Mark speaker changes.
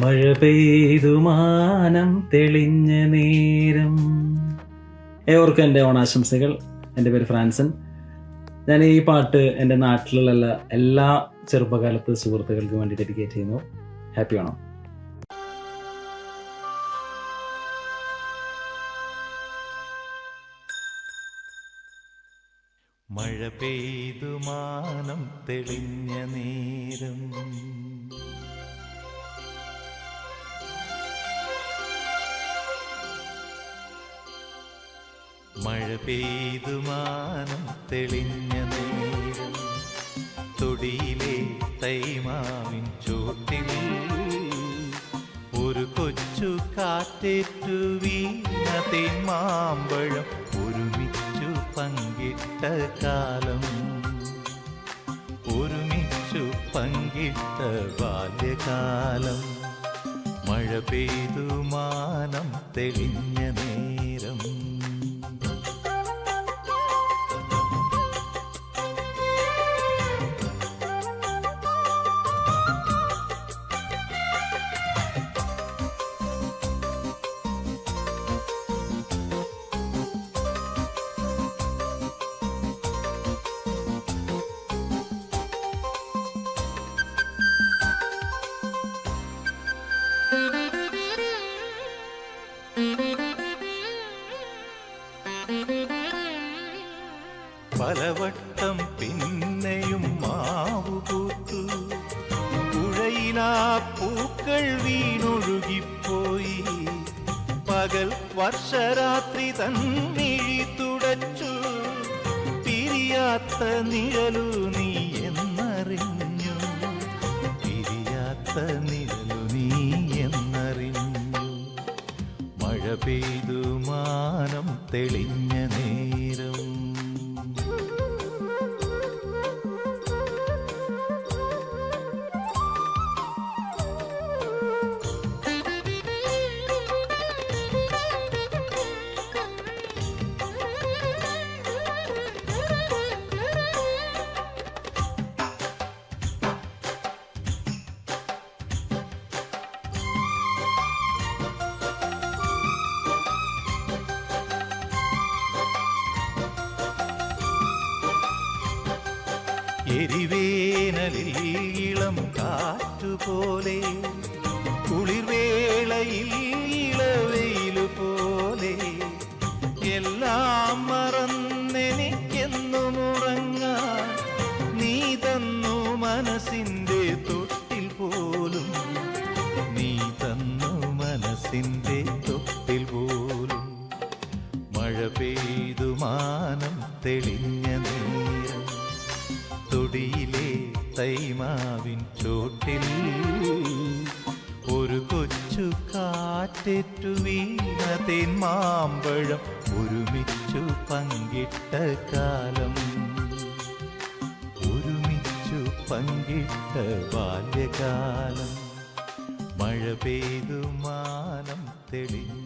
Speaker 1: മഴ പെയ്തു മാനം തെളിഞ്ഞ നേരം. ഏവർക്കും എൻ്റെ ഓണാശംസകൾ. എൻ്റെ പേര് ഫ്രാൻസൻ. ഞാൻ ഈ പാട്ട് എൻ്റെ നാട്ടിലുള്ള എല്ലാ ചെറുപ്പകാലത്ത് സുഹൃത്തുക്കൾക്കും വേണ്ടി ഡെഡിക്കേറ്റ് ചെയ്യുന്നു. ഹാപ്പി ഓണം.
Speaker 2: മഴ പെയ്തു മാനം തെളിഞ്ഞ നേരം, മഴ പെയ്തു മാനം തെളിഞ്ഞ നേരം, തൊടിയിലെ തൈമാവിൻ ചോട്ടിൽ ഒരു കൊച്ചു കാറ്റേറ്റു വീണ തേന്മാമ്പഴം ഒരുമിച്ചു പങ്കിട്ട കാലം, ഒരുമിച്ചു പങ്കിട്ട ബാല്യകാലം. മഴ പെയ്തു മാനം തെളിഞ്ഞ നേരം. പലവട്ടം പിന്നെയും മാവു പൂത്തു, പുഴയിലാ പൂക്കൾ വീണൊഴുകിപ്പോയി. പകൽ വർഷരാത്രി തന്നിഴി തുടച്ചു, പിരിയാത്ത നിഴലു നീ എന്നറിഞ്ഞു, പിരിയാത്ത നിഴലു നീ എന്നറിഞ്ഞു. മഴ പെയ്തു മാനം തെളിഞ്ഞ നേരം, എരിവേനലിൽ ഇളം കാറ്റുപോലെ, കുളിർവേളയിൽ ഇളവെയിലു പോലെ, എല്ലാം മറന്നെനിക്കെന്നും ഉറങ്ങാൻ നീ തന്നു മനസ്സിൻ്റെ തൊട്ടിൽ പോലും, നീ തന്നു മനസ്സിൻ്റെ തൊട്ടിൽ പോലും. മഴ പെയ്തു മാനം തെളിഞ്ഞ നേരം, തൊടിയിലെ തൈമാവിൻ ചോട്ടിൽ ഒരു കൊച്ചു കാറ്റേറ്റു വീണ തേന്മാമ്പഴം ഒരുമിച്ചു പങ്കിട്ട കാലം, ഒരുമിച്ചു പങ്കിട്ട ബാല്യകാലം. മഴ പെയ്തു മാനം തെളിഞ്ഞ